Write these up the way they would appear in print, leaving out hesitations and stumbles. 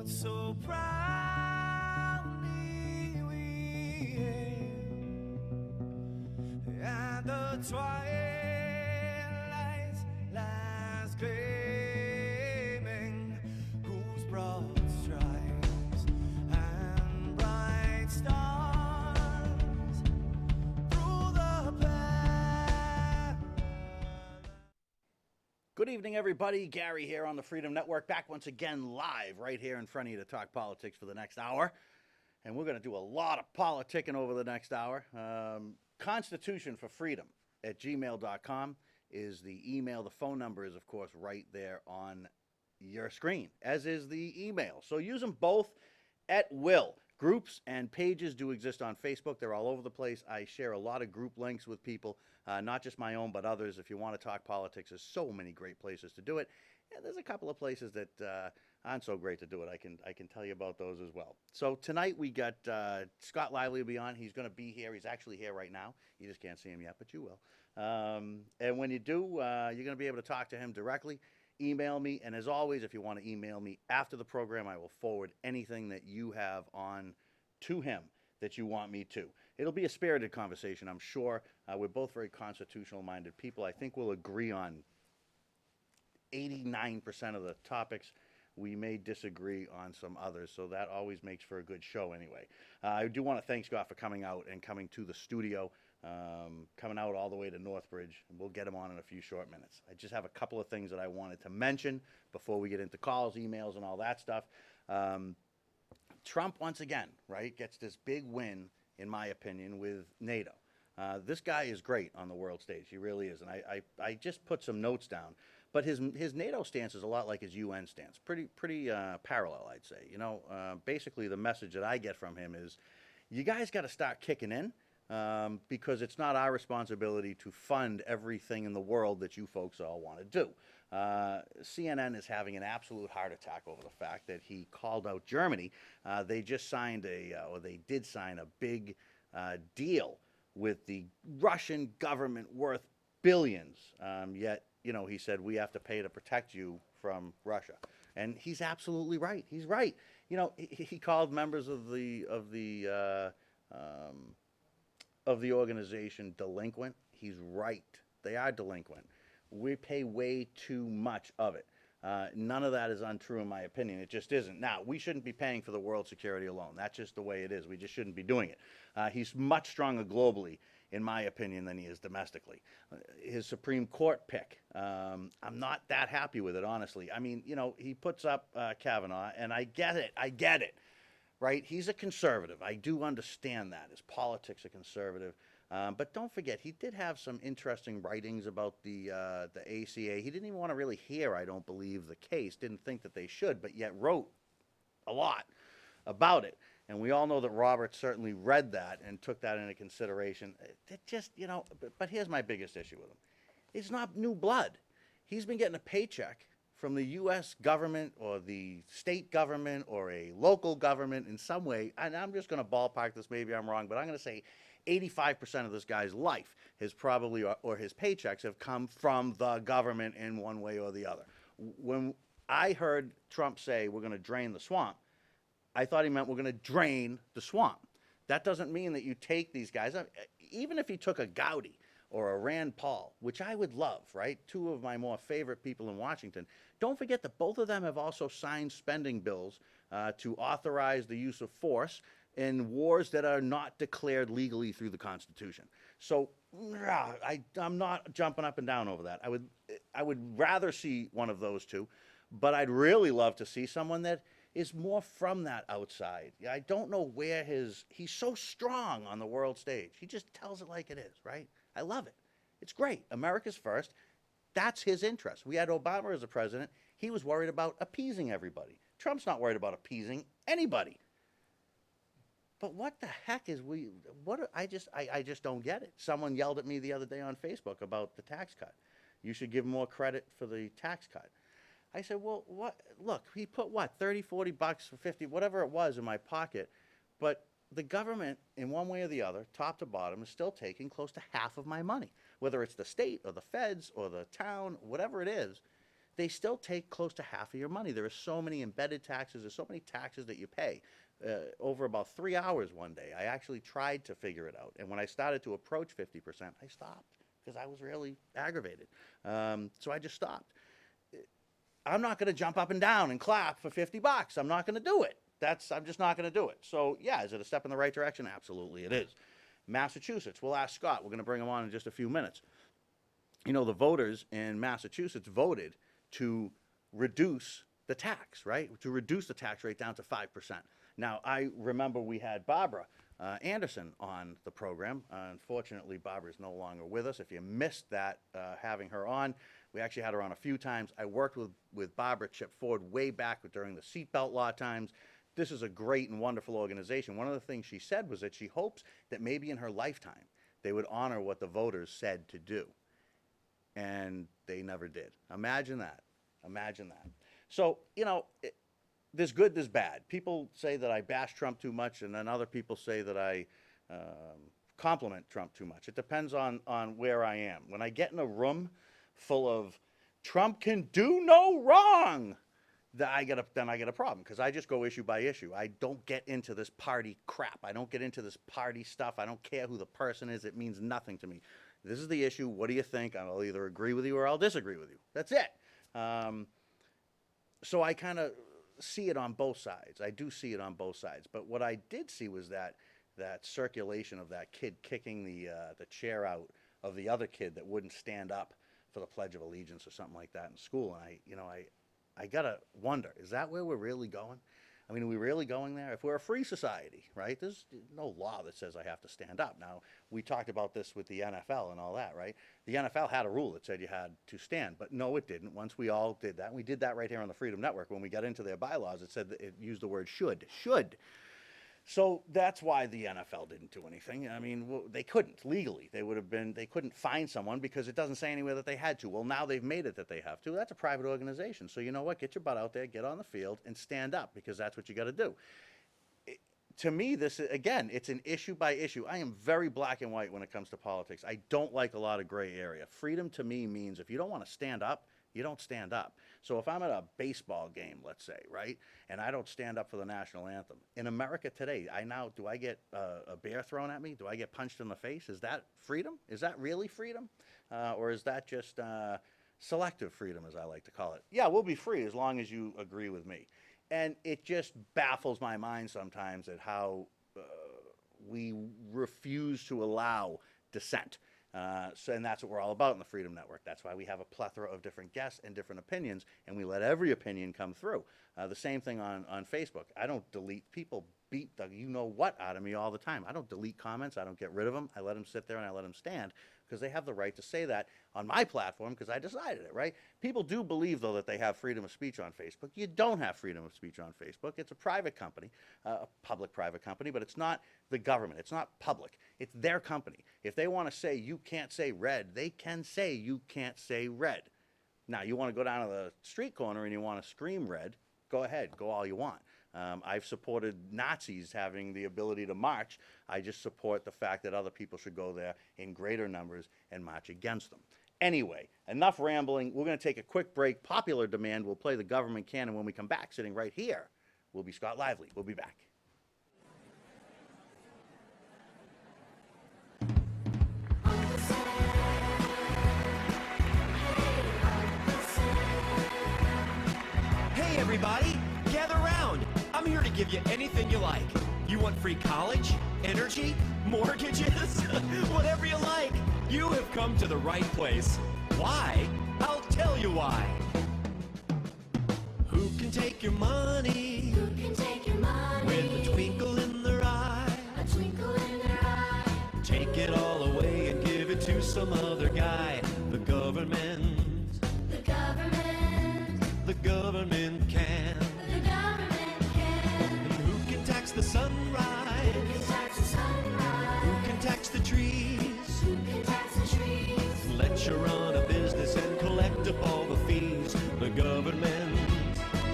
So proudly we hail, and the twilight's last gleaming, whose broad stripes and bright stars through the path. Good evening, everybody. Gary here on the Freedom Network, back once again live right here in front of you to talk politics for the next hour. And we're going to do a lot of politicking over the next hour. Constitution for Freedom at gmail.com is the email. The phone number is, of course, right there on your screen, as is the email. So use them both at will. Groups and pages do exist on Facebook. They're all over the place. I share a lot of group links with people, not just my own, but others. If you want to talk politics, there's so many great places to do it. And there's a couple of places that aren't so great to do it. I can tell you about those as well. So tonight we got Scott Lively will be on. He's going to be here. He's actually here right now. You just can't see him yet, but you will. And when you do, you're going to be able to talk to him directly. Email me, and as always, if you want to email me after the program, I will forward anything that you have on to him that you want me to. It'll be a spirited conversation, I'm sure. We're both very constitutional-minded people. I think we'll agree on 89% of the topics. We may disagree on some others, so that always makes for a good show anyway. I do want to thank Scott for coming out and coming to the studio. Coming out all the way to Northbridge. We'll get him on in a few short minutes. I just have a couple of things that I wanted to mention before we get into calls, emails, and all that stuff. Trump, once again, right, gets this big win, in my opinion, with NATO. This guy is great on the world stage. He really is. And I just put some notes down. But his NATO stance is a lot like his UN stance. Pretty parallel, I'd say. You know, basically the message that I get from him is, you guys got to start kicking in. Because it's not our responsibility to fund everything in the world that you folks all want to do. CNN is having an absolute heart attack over the fact that he called out Germany. They just signed or they did sign a big deal with the Russian government worth billions. Yet, you know, he said, we have to pay to protect you from Russia. And he's absolutely right. He's right. You know, he called members of the organization delinquent. He's right. They are delinquent. We pay way too much of it. None of that is untrue in my opinion. It just isn't. Now, we shouldn't be paying for the world security alone. That's just the way it is. We just shouldn't be doing it. He's much stronger globally, in my opinion, than he is domestically. His Supreme Court pick, I'm not that happy with it, honestly. I mean, you know, he puts up Kavanaugh, and I get it. Right? He's a conservative. I do understand that. His politics are conservative. But don't forget, he did have some interesting writings about the ACA. He didn't even want to really hear, I don't believe, the case. Didn't think that they should, but yet wrote a lot about it. And we all know that Robert certainly read that and took that into consideration. It just, you know, but here's my biggest issue with him. It's not new blood. He's been getting a paycheck from the U.S. government or the state government or a local government in some way, and I'm just going to ballpark this, maybe I'm wrong, but I'm going to say 85% of this guy's life has probably, or his paychecks have come from the government in one way or the other. When I heard Trump say we're going to drain the swamp, I thought he meant we're going to drain the swamp. That doesn't mean that you take these guys, even if he took a Gowdy or a Rand Paul, which I would love, right? Two of my more favorite people in Washington. Don't forget that both of them have also signed spending bills to authorize the use of force in wars that are not declared legally through the Constitution. So I'm not jumping up and down over that. I would rather see one of those two, but I'd really love to see someone that is more from that outside. I don't know where he's so strong on the world stage. He just tells it like it is, right? I love it. It's great. America's first. That's his interest. We had Obama as a president. He was worried about appeasing everybody. Trump's not worried about appeasing anybody. But what the heck is I just don't get it. Someone yelled at me the other day on Facebook about the tax cut. You should give more credit for the tax cut. I said, well, what? Look, he put what, 30, 40 bucks or 50, whatever it was in my pocket, but the government, in one way or the other, top to bottom, is still taking close to half of my money. Whether it's the state or the feds or the town, whatever it is, they still take close to half of your money. There are so many embedded taxes. There's so many taxes that you pay. Over about 3 hours one day, I actually tried to figure it out. And when I started to approach 50%, I stopped because I was really aggravated. So I just stopped. I'm not going to jump up and down and clap for 50 bucks. I'm not going to do it. I'm just not going to do it. So yeah, is it a step in the right direction? Absolutely it is. Massachusetts, we'll ask Scott. We're going to bring him on in just a few minutes. You know, the voters in Massachusetts voted to reduce the tax, right? To reduce the tax rate down to 5%. Now, I remember we had Barbara Anderson on the program. Unfortunately, Barbara is no longer with us. If you missed that, having her on, we actually had her on a few times. I worked with Barbara Chip Ford way back during the seatbelt law times. This is a great and wonderful organization. One of the things she said was that she hopes that maybe in her lifetime they would honor what the voters said to do. And they never did. Imagine that. Imagine that. So, you know, there's good, there's bad. People say that I bash Trump too much, and then other people say that I compliment Trump too much. It depends on where I am. When I get in a room full of Trump can do no wrong, then I get a problem, because I just go issue by issue. I don't get into this party crap. I don't get into this party stuff. I don't care who the person is. It means nothing to me. This is the issue. What do you think? I'll either agree with you or I'll disagree with you. That's it. So I kind of see it on both sides. I do see it on both sides. But what I did see was that circulation of that kid kicking the chair out of the other kid that wouldn't stand up for the Pledge of Allegiance or something like that in school. And I gotta wonder, is that where we're really going? I mean, are we really going there? If we're a free society, right, there's no law that says I have to stand up. Now, we talked about this with the NFL and all that, right? The NFL had a rule that said you had to stand, but no, it didn't. Once we all did that, and we did that right here on the Freedom Network. When we got into their bylaws, it said that it used the word should. So that's why the NFL didn't do anything. I mean, they couldn't legally. They couldn't fine someone because it doesn't say anywhere that they had to. Well, now they've made it that they have to. That's a private organization. So you know what? Get your butt out there, get on the field, and stand up, because that's what you got to do. To me, this is, again, it's an issue by issue. I am very black and white when it comes to politics. I don't like a lot of gray area. Freedom to me means if you don't want to stand up, you don't stand up. So if I'm at a baseball game, let's say, right, and I don't stand up for the national anthem, in America today, do I get a bear thrown at me? Do I get punched in the face? Is that freedom? Is that really freedom? Or is that just selective freedom, as I like to call it? Yeah, we'll be free as long as you agree with me. And it just baffles my mind sometimes at how we refuse to allow dissent. And that's what we're all about in the Freedom Network. That's why we have a plethora of different guests and different opinions, and we let every opinion come through. The same thing on Facebook. I don't delete people. Beat the you-know-what out of me all the time. I don't delete comments. I don't get rid of them. I let them sit there and I let them stand, because they have the right to say that on my platform, because I decided it, right? People do believe, though, that they have freedom of speech on Facebook. You don't have freedom of speech on Facebook. It's a private company, a public-private company, but it's not the government. It's not public. It's their company. If they want to say you can't say red, they can say you can't say red. Now, you want to go down to the street corner and you want to scream red, go ahead, go all you want. I've supported Nazis having the ability to march. I just support the fact that other people should go there in greater numbers and march against them. Anyway, enough rambling. We're going to take a quick break. Popular demand. We'll play the government canon when we come back. Sitting right here will be Scott Lively. We'll be back. Hey everybody, gather round. I'm here to give you anything you like. You want free college, energy, mortgages, whatever you like. You have come to the right place. Why? I'll tell you why. Who can take your money? Who can take your money? With a twinkle in their eye. A twinkle in their eye. Take it all away and give it to some other guy. The government. The government. The government can. The government can. And who can tax the sunrise? Who can tax the sunrise? Who can tax the trees? Who can tax the trees? Let you run a business and collect up all the fees. The government.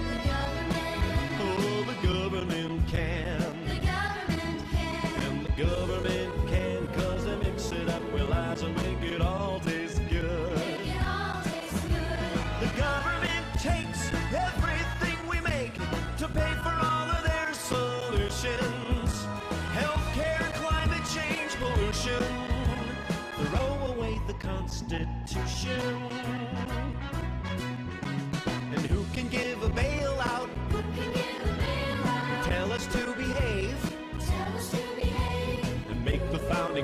The government. Oh, the government can. The government can. And the government can, 'cause they mix it up with lies and make it all taste good. Make it all taste good. The government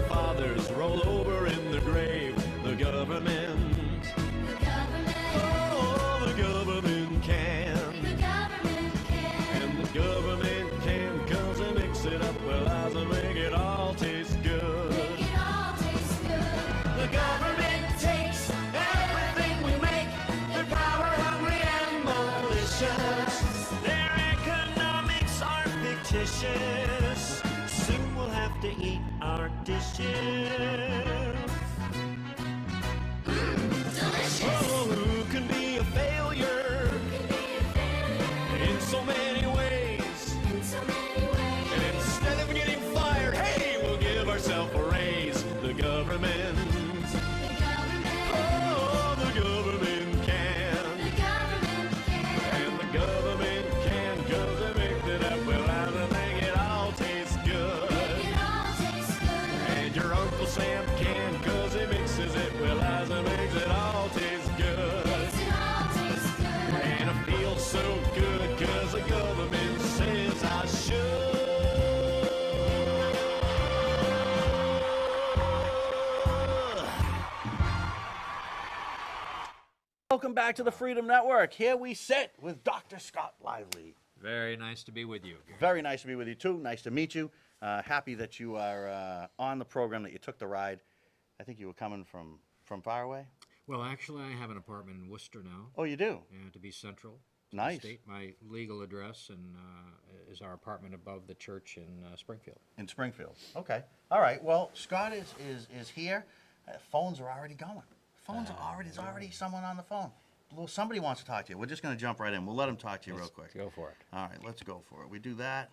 founding fathers roll over in the grave. The government, oh, the government can. And the government can, 'cause they mix it up well as they make it all taste good. The government takes everything we make. They're power hungry and malicious. Their economics are fictitious. Soon we'll have to eat our dishes. Oh, who can be a failure in so many ways? And instead of getting fired, hey, we'll give ourselves a raise. The government, oh, the government can. And the government can, 'cause they make it up well and they make it all taste good. And your Uncle Sam can, 'cause he mixes it well as he makes it all taste good. And it feels so good, 'cause the government says I should. Welcome back to the Freedom Network. Here we sit with Dr. Scott Lively. Very nice to be with you. Gary. Very nice to be with you, too. Nice to meet you. Happy that you are on the program, that you took the ride. I think you were coming from far away. Well, actually, I have an apartment in Worcester now, Oh, you do? and to be central. to the Nice. State. My legal address and is our apartment above the church in Springfield. In Springfield. Okay. All right. Well, Scott is here. Phones are already going. Phones are already. There's already someone on the phone. Well, somebody wants to talk to you. We're just going to jump right in. We'll let him talk to you real quick. Go for it. All right. Let's go for it. We do that.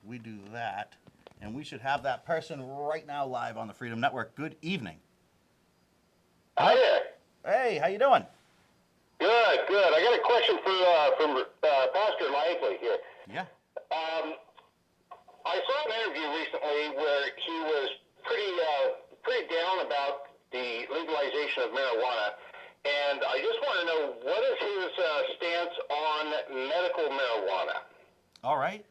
We do that. And we should have that person right now live on the Freedom Network. Good evening. Hi there. Hey, how you doing? Good, good. I got a question from Pastor Lively here. Yeah. I saw an interview recently where he was pretty down about the legalization of marijuana, and I just want to know, what is his stance on medical marijuana? All right.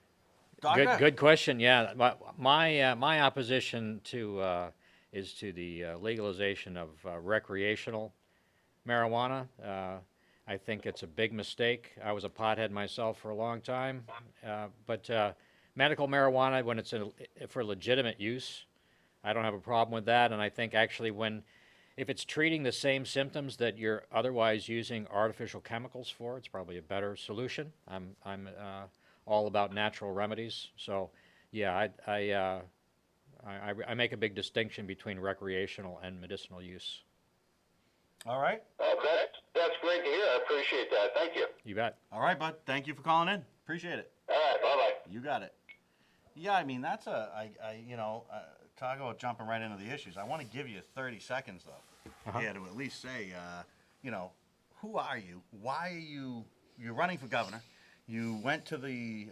Doctor? Good question. Yeah, my opposition to is to the legalization of recreational marijuana. I think it's a big mistake. I was a pothead myself for a long time, but medical marijuana, when it's for legitimate use, I don't have a problem with that. And I think actually if it's treating the same symptoms that you're otherwise using artificial chemicals for, it's probably a better solution. I'm all about natural remedies. So, yeah, I make a big distinction between recreational and medicinal use. All right. That's great to hear. I appreciate that. Thank you. You bet. All right, bud. Thank you for calling in. Appreciate it. All right, bye-bye. You got it. Yeah, I mean, that's talk about jumping right into the issues. I want to give you 30 seconds, though, to at least say, who are you? Why are you're running for governor? You went to the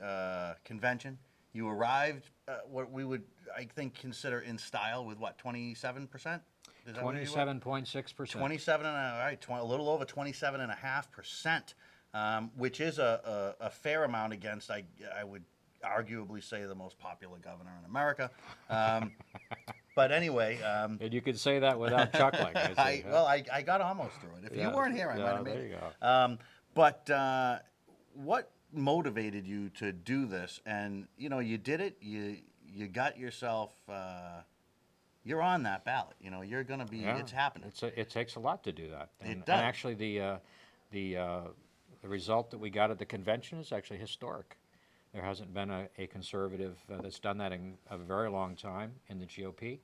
convention. You arrived, what we would, I think, consider in style with what, 27%? 27.6%. 27 and a little over 27.5%, which is a fair amount against, I would arguably say, the most popular governor in America. But anyway, And you could say that without chuckling. I see, I got almost through it. If you Yeah, weren't here, I might have made there it. you go. But what motivated you to do this? And you did it. You got yourself. You're on that ballot. You're going to be. Yeah, It's happening. It takes a lot to do that. And does. actually, the result that we got at the convention is actually historic. There hasn't been a conservative that's done that in a very long time in the GOP,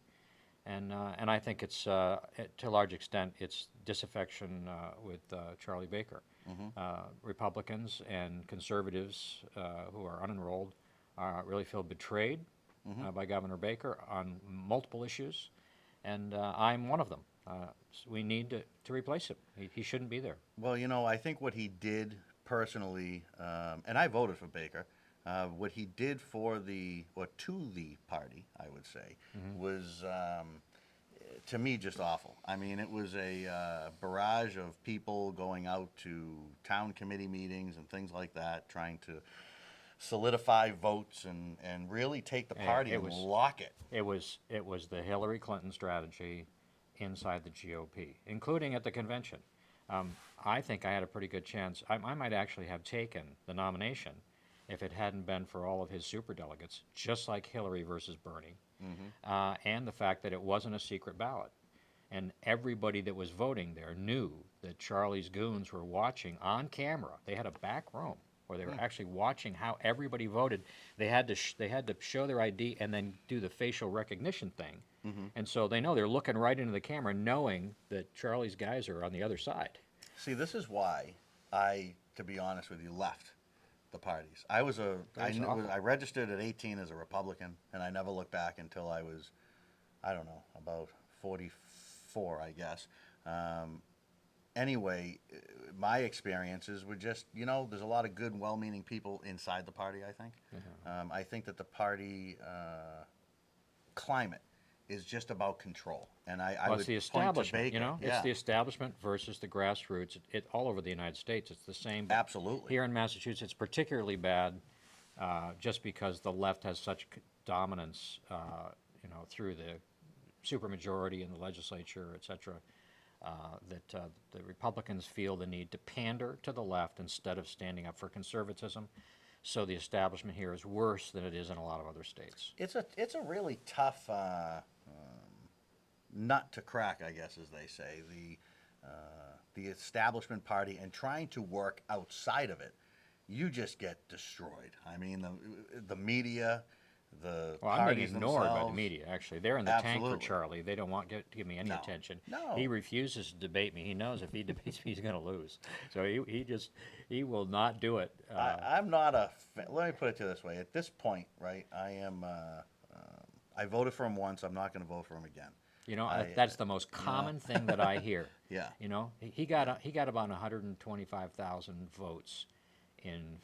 and I think it's to a large extent it's disaffection with Charlie Baker. Republicans and conservatives who are unenrolled really feel betrayed by Governor Baker on multiple issues, and I'm one of them. We need to replace him. He shouldn't be there. Well, I think what he did personally, and I voted for Baker. What he did to the party, I would say, was, to me, just awful. I mean, it was a barrage of people going out to town committee meetings and things like that, trying to solidify votes and really take the Yeah, party it and was- lock it. It was the Hillary Clinton strategy inside the GOP, including at the convention. I think I had a pretty good chance. I might actually have taken the nomination if it hadn't been for all of his superdelegates, just like Hillary versus Bernie, and the fact that it wasn't a secret ballot. And everybody that was voting there knew that Charlie's goons were watching on camera. They had a back room where they were actually watching how everybody voted. They had to show their ID and then do the facial recognition thing. And so they know they're looking right into the camera, knowing that Charlie's guys are on the other side. See, this is why I, to be honest with you, left the parties. I That's awful. I registered at 18 as a Republican, and I never looked back until I was, I don't know, about 44, I guess. Anyway, my experiences were just, there's a lot of good, well-meaning people inside the party, I think. I think that the party climate is just about control. And I Well, would it's the point to establishment, Baker. It's Yeah, the establishment versus the grassroots. All over the United States, it's the same. But absolutely. here in Massachusetts, it's particularly bad, just because the left has such dominance, through the supermajority in the legislature, et cetera, that the Republicans feel the need to pander to the left instead of standing up for conservatism. So the establishment here is worse than it is in a lot of other states. It's a really tough nut to crack, I guess, as they say. The establishment party, and trying to work outside of it, you just get destroyed. I mean, the media, the Well, I'm being parties ignored by the themselves. media, actually. They're in the tank Absolutely. for Charlie. They don't want to give me any No. attention. No. He refuses to debate me. He knows if he debates me, he's going to lose. So he will not do it. I'm not let me put it to this way. At this point, right, I am, I voted for him once. I'm not going to vote for him again. That's the most common thing that I hear. Yeah. He got about 125,000 votes in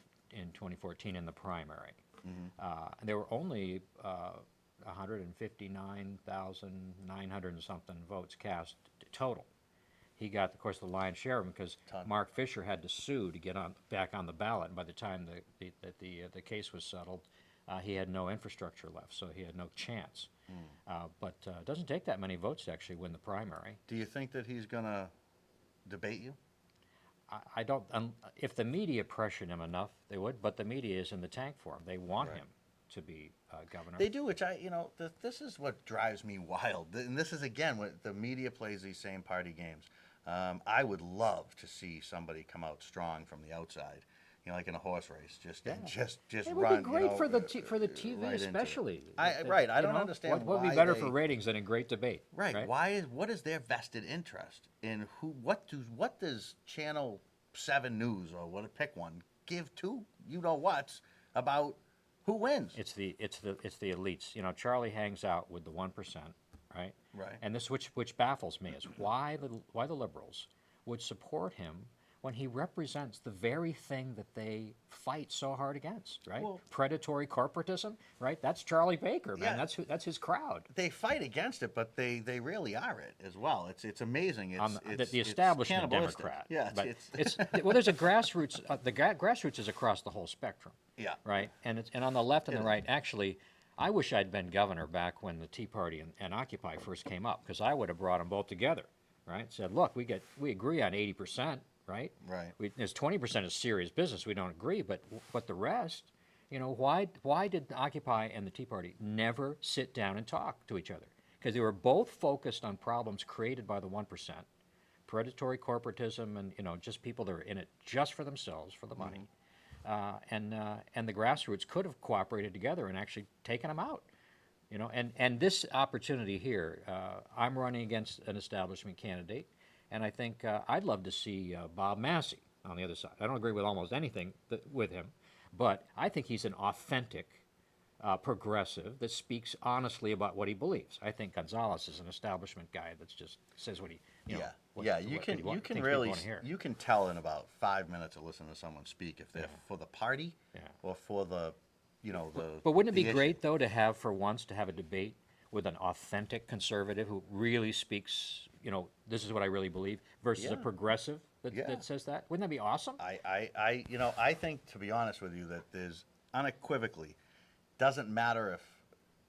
2014 in the primary. There were only 159,900 and something votes cast total. He got, of course, the lion's share of them because Ton. Mark Fisher had to sue to get back on the ballot. And by the time the case was settled, he had no infrastructure left, so he had no chance. But it doesn't take that many votes to actually win the primary. Do you think that he's going to debate you? I don't. If the media pressured him enough, they would. But the media is in the tank for him. They want Right. him to be governor. They do, which this is what drives me wild. And this is, again, what the media plays these same party games. I would love to see somebody come out strong from the outside, like in a horse race, just It would run. be great for the TV, right into it. especially. Right. I don't understand what would be why better they- for ratings than a great debate. Right. What is their vested interest in what does Channel 7 News or pick one give to what's about who wins? It's the elites. Charlie hangs out with the 1%, right? Right. And this, which baffles me, is why the liberals would support him when he represents the very thing that they fight so hard against, right? Well- Predatory corporatism, right? That's Charlie Baker, man. Yeah. That's his crowd. They fight against it, but they really are it as well. It's amazing. It's The it's establishment cannibalistic. Democrat. Yeah. but well, there's a grassroots. The grassroots is across the whole spectrum. Yeah. Right, and on the left and It the is. right. Actually, I wish I'd been governor back when the Tea Party and Occupy first came up, because I would have brought them both together. Right, said, look, we agree on 80%. Right. Right. There's 20% is serious business. We don't agree, but the rest, why did Occupy and the Tea Party never sit down and talk to each other? Because they were both focused on problems created by the 1%, predatory corporatism, and just people that are in it just for themselves, for the money, and the grassroots could have cooperated together and actually taken them out. And this opportunity here, I'm running against an establishment candidate. And I think I'd love to see Bob Massey on the other side. I don't agree with almost anything with him, but I think he's an authentic progressive that speaks honestly about what he believes. I think Gonzalez is an establishment guy that just says what he, You what can he thinks people really wanna hear. you can tell in about 5 minutes of listening to someone speak if they're for the party or for the But wouldn't it the be issue. great, though, to have a debate with an authentic conservative who really speaks, this is what I really believe, versus a Yeah. progressive Yeah. that says that? Wouldn't that be awesome? I think, to be honest with you, that there's unequivocally, doesn't matter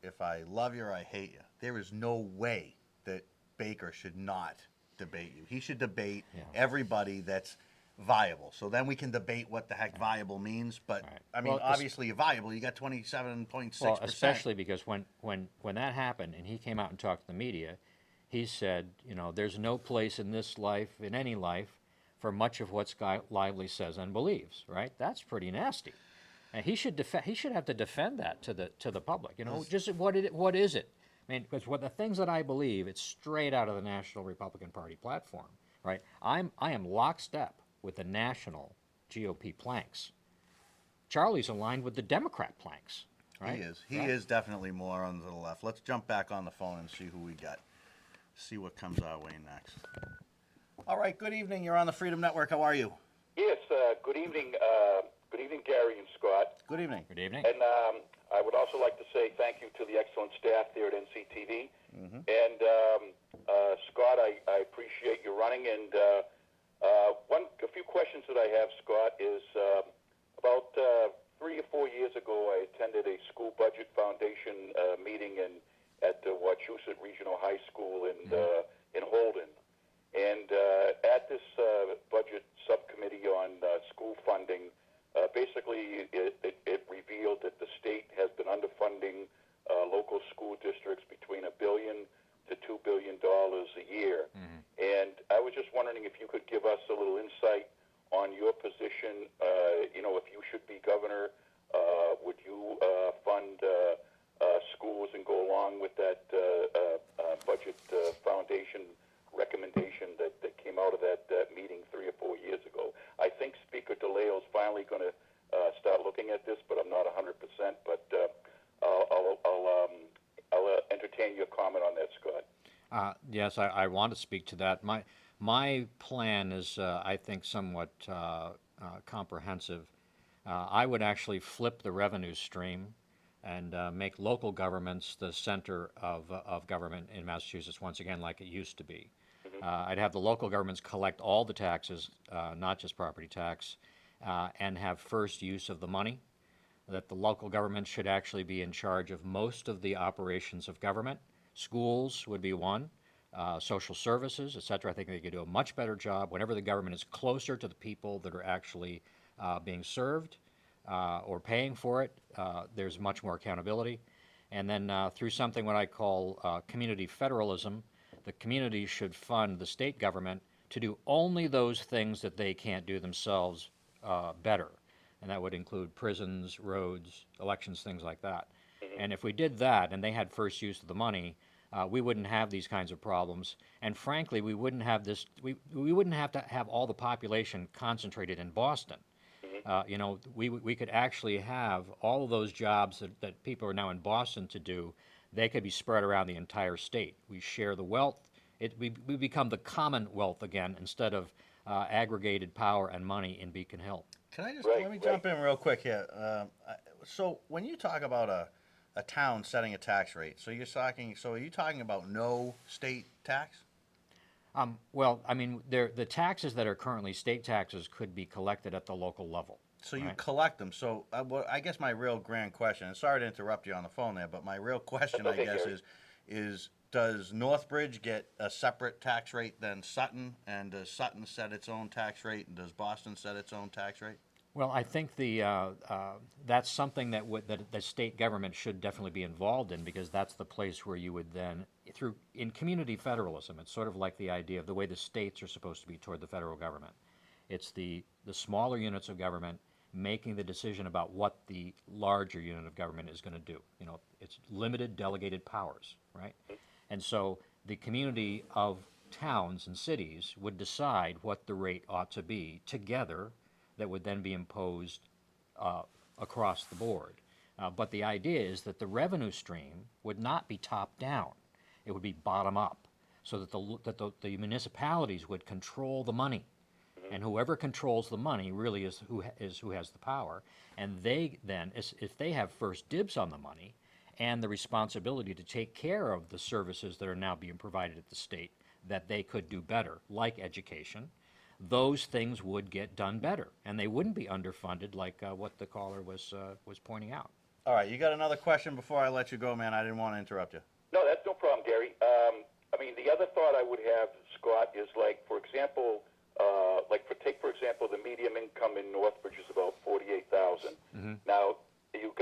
if I love you or I hate you. There is no way that Baker should not debate you. He should debate everybody that's viable. So then we can debate what the heck viable means. But Right. I mean, Well, obviously, you're viable. You got 27.6%. Well, especially because when that happened and he came out and talked to the media, he said, you know, there's no place in this life, in any life, for much of what Sky Lively says and believes. Right? That's pretty nasty. And he should have to defend that to the public. You know, just what is it? I mean, because what the things that I believe, it's straight out of the National Republican Party platform. Right? I am lockstep with the national GOP planks. Charlie's aligned with the Democrat planks. Right? He is. He is definitely more on the left. Let's jump back on the phone and see who we got. See what comes our way next. All right. Good evening. You're on the Freedom Network. How are you? Yes, good evening. Good evening, Gary and Scott. Good evening. Good evening. And I would also like to say thank you to the excellent staff there at NCTV. And Scott, I appreciate you running. And a few questions that I have, Scott, is about 3 or 4 years ago, I attended a school budget foundation meeting at the Wachusett Regional High School in Holden. And at this budget subcommittee on school funding, basically it revealed that the state has been underfunding local school districts between $1 billion to $2 billion a year. And I was just wondering if you could give us a little insight on your position. You know, if you should be governor, would you fund schools and go along with that budget foundation recommendation that came out of that meeting 3 or 4 years ago? I think Speaker DeLeo's finally going to start looking at this, but I'm not 100%. But I'll entertain your comment on that, Scott. Yes, I want to speak to that. My plan is, I think, somewhat comprehensive. I would actually flip the revenue stream and make local governments the center of government in Massachusetts once again, like it used to be. I'd have the local governments collect all the taxes, not just property tax, and have first use of the money. That the local government should actually be in charge of most of the operations of government. Schools would be one, social services, et cetera. I think they could do a much better job whenever the government is closer to the people that are actually being served or paying for it. There's much more accountability. And then through something what I call community federalism, the community should fund the state government to do only those things that they can't do themselves better. And that would include prisons, roads, elections, things like that. And if we did that and they had first use of the money, we wouldn't have these kinds of problems. And frankly, we wouldn't have this, we wouldn't have to have all the population concentrated in Boston. You know, we could actually have all of those jobs that people are now in Boston to do, they could be spread around the entire state. We share the wealth. We become the Commonwealth again instead of aggregated power and money in Beacon Hill. Can I just let me jump in real quick here? So when you talk about a town setting a tax rate, so are you talking about no state tax? Well, I mean, the taxes that are currently state taxes could be collected at the local level. So you collect them. So I guess my real grand question, and sorry to interrupt you on the phone there, but my real question, I guess, is does Northbridge get a separate tax rate than Sutton, and does Sutton set its own tax rate, and does Boston set its own tax rate? Well, I think that's something that the state government should definitely be involved in, because that's the place where you would then, in community federalism, it's sort of like the idea of the way the states are supposed to be toward the federal government. It's the smaller units of government making the decision about what the larger unit of government is going to do. You know, it's limited delegated powers, right? And so the community of towns and cities would decide what the rate ought to be together, that would then be imposed across the board. But the idea is that the revenue stream would not be top down. It would be bottom up, so that the municipalities would control the money. And whoever controls the money really is who has the power. And they then, if they have first dibs on the money and the responsibility to take care of the services that are now being provided at the state that they could do better, like education, those things would get done better, and they wouldn't be underfunded like what the caller was pointing out. All right, you got another question before I let you go, man? I didn't want to interrupt you. No, that's no problem, Gary. I mean, the other thought I would have, Scott, is like, for example, take for example, the medium income in Northbridge is about 48,000. Now you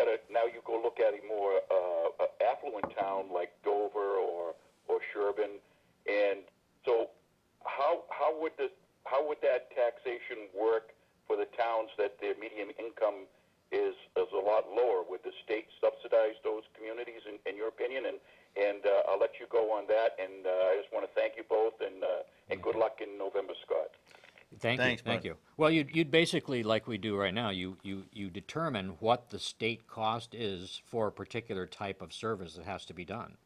go look at a more affluent town like Dover or Sherburne, and so how would that taxation work for the towns that their median income is a lot lower? Would the state subsidize those communities, in your opinion? And I'll let you go on that. And I just want to thank you both, and good luck in November, Scott. Thanks, Thank bud. you. Well, you'd basically, like we do right now, you determine what the state cost is for a particular type of service that has to be done,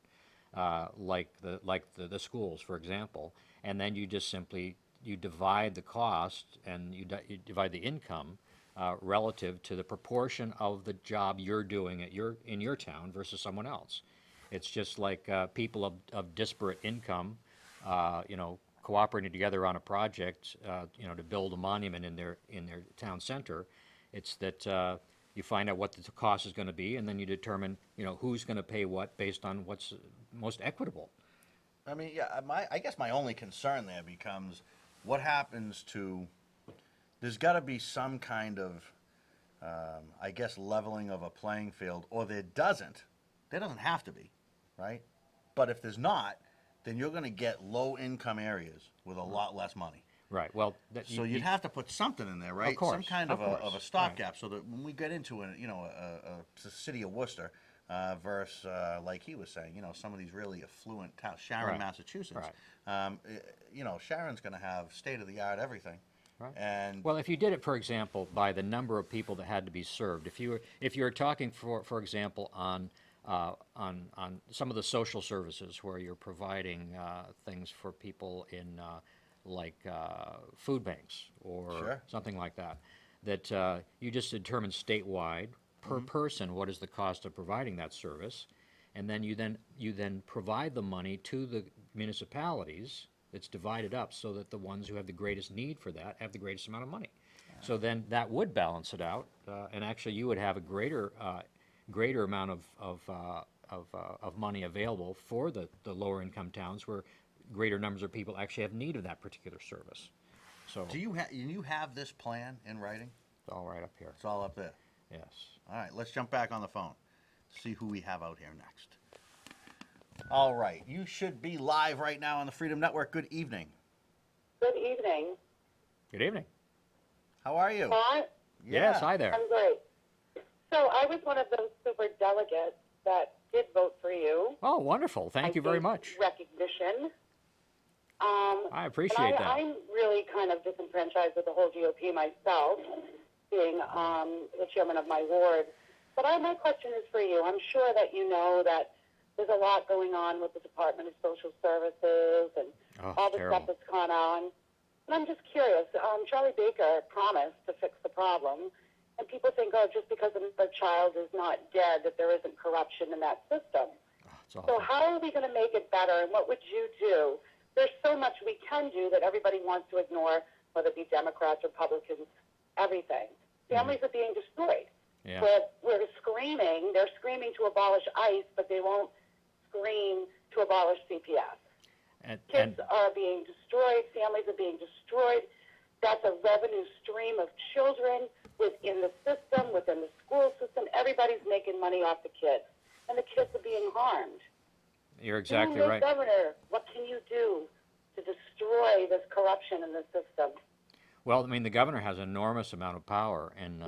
like the schools, for example, and then you just simply divide the cost and you divide the income relative to the proportion of the job you're doing in your town versus someone else. It's just like people of disparate income, cooperating together on a project, to build a monument in their town center. It's that you find out what the cost is going to be, and then you determine, who's going to pay what based on what's most equitable. I mean, yeah, I guess my only concern there becomes what happens to. There's got to be some kind of, I guess, leveling of a playing field, or there doesn't. There doesn't have to be, right? But if there's not, then you're going to get low-income areas with a lot less money. Right. Well, So you'd have to put something in there, right? course, Some kind of of course, a stopgap, so that when we get into a city of Worcester versus like he was saying, some of these really affluent towns, Sharon, Right. Massachusetts. Right. Sharon's going to have state-of-the-art everything. Right. And Well, if you did it, for example, by the number of people that had to be served, if you were talking, for example, on some of the social services where you're providing things for people in food banks or Sure. something like that, that you just determine statewide per person what is the cost of providing that service, and then you then provide the money to the municipalities. It's divided up so that the ones who have the greatest need for that have the greatest amount of money. So then that would balance it out, and actually you would have a greater amount of money available for the lower income towns where greater numbers of people actually have need of that particular service. So do you have this plan in writing? it's all right up here. It's all up there. Yes. All right, let's jump back on the phone. See who we have out here next. All right, you should be live right now on the Freedom Network. Good evening. Good evening. Good evening. How are you? Hi, Yes, hi there. I'm great. So I was one of those super delegates that did vote for you. Oh, wonderful. Thank you very think much. Recognition. I appreciate that. I'm really kind of disenfranchised with the whole GOP myself, being the chairman of my ward. But my question is for you. I'm sure that you know that there's a lot going on with the Department of Social Services and all the terrible. stuff that's gone on. And I'm just curious. Charlie Baker promised to fix the problem. And people think, just because the child is not dead, that there isn't corruption in that system. It's awful. So how are we going to make it better, and what would you do? There's so much we can do that everybody wants to ignore, whether it be Democrats, Republicans, everything. Families are being destroyed. Yeah. We're screaming. They're screaming to abolish ICE, but they won't scream to abolish CPS. Kids are being destroyed. Families are being destroyed. That's a revenue stream of children within the system, within the school system. Everybody's making money off the kids, and the kids are being harmed. You're exactly Being the right. Governor, what can you do to destroy this corruption in the system? Well, I mean, the governor has an enormous amount of power in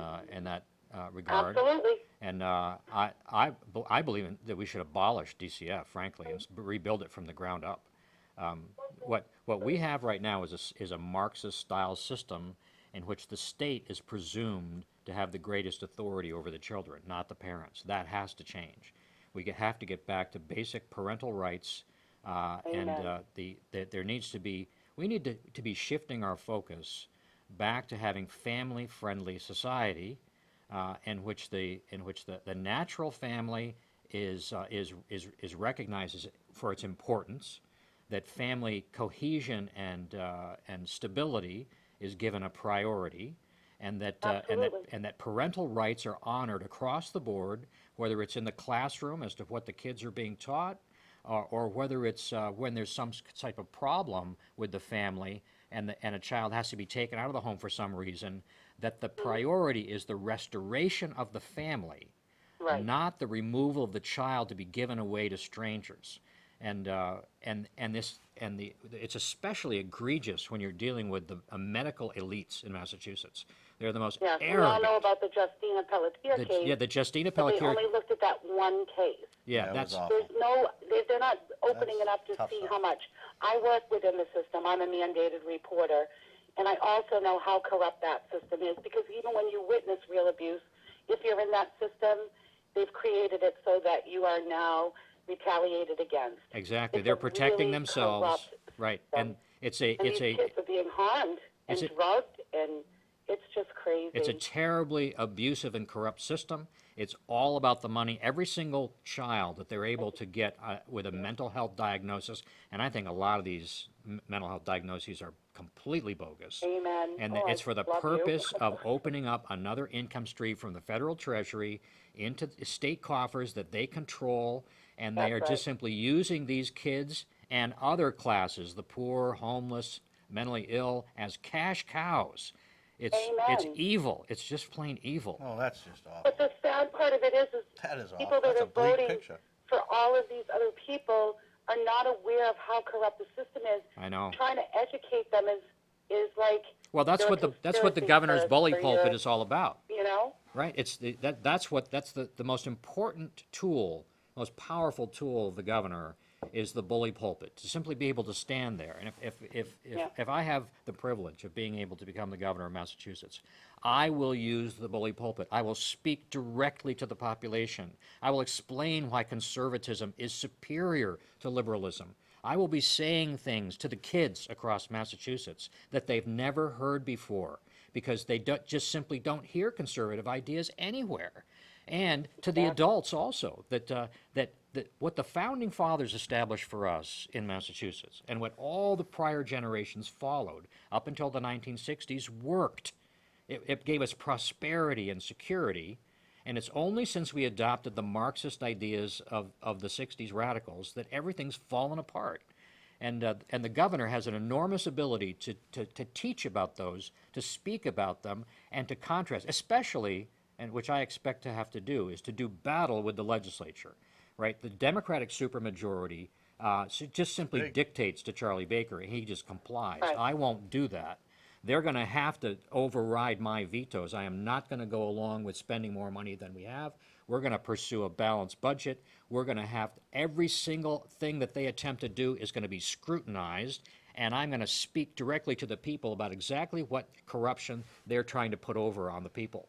that regard. Absolutely. And I believe that we should abolish DCF, frankly, and rebuild it from the ground up. What we have right now is a Marxist-style system in which the state is presumed to have the greatest authority over the children, not the parents. That has to change. We have to get back to basic parental rights, and there needs to be. We need to be shifting our focus back to having family-friendly society, in which the natural family is recognized for its importance, that family cohesion and stability is given a priority, and that and that parental rights are honored across the board, whether it's in the classroom as to what the kids are being taught, or whether it's when there's some type of problem with the family and a child has to be taken out of the home for some reason, that the priority is the restoration of the family, Right. not the removal of the child to be given away to strangers. It's especially egregious when you're dealing with the medical elites in Massachusetts. They're the most Yes, we all arrogant. know about the Justina Pelletier case. Yeah, the Justina but they Pelletier. only looked at that one case. Yeah, That that's was awful. There's no, they're not opening That's it up to tough see stuff. how much. I work within the system. I'm a mandated reporter, and I also know how corrupt that system is, because even when you witness real abuse, if you're in that system, they've created it so that you are now retaliated against. exactly. It's They're a protecting really themselves, corrupt right? system. And it's And these kids are being harmed and it's a- drugged, and it's just crazy. It's a terribly abusive and corrupt system. It's all about the money. Every single child that they're able to get with a mental health diagnosis, and I think a lot of these mental health diagnoses are completely bogus. Amen. And Oh, it's for the I love you. purpose of opening up another income stream from the federal treasury into the state coffers that they control, and they That's are right. just simply using these kids and other classes, the poor, homeless, mentally ill, as cash cows. It's Amen. evil. It's just plain evil. Oh, that's just awful. But the sad part of it is That is people awful. that That's are a bleak voting picture. for all of these other people are not aware of how corrupt the system is. I know. Trying to educate them is like, Well, that's they're what a the conspiracy governor's theorist bully for pulpit your- is all about, you know? right? It's that's the most important tool, most powerful tool of the governor is the bully pulpit, to simply be able to stand there. And if I have the privilege of being able to become the governor of Massachusetts, I will use the bully pulpit. I will speak directly to the population. I will explain why conservatism is superior to liberalism. I will be saying things to the kids across Massachusetts that they've never heard before, because they just simply don't hear conservative ideas anywhere. And to the adults also, that what the founding fathers established for us in Massachusetts, and what all the prior generations followed up until the 1960s, worked. It gave us prosperity and security, and it's only since we adopted the Marxist ideas of the 60s radicals that everything's fallen apart. And the governor has an enormous ability to teach about those, to speak about them, and to contrast, especially, and which I expect to have to do, is to do battle with the legislature, right? The Democratic supermajority just simply dictates to Charlie Baker, and he just complies. Right. I won't do that. They're going to have to override my vetoes. I am not going to go along with spending more money than we have. We're going to pursue a balanced budget. We're going to have every single thing that they attempt to do is going to be scrutinized, and I'm going to speak directly to the people about exactly what corruption they're trying to put over on the people.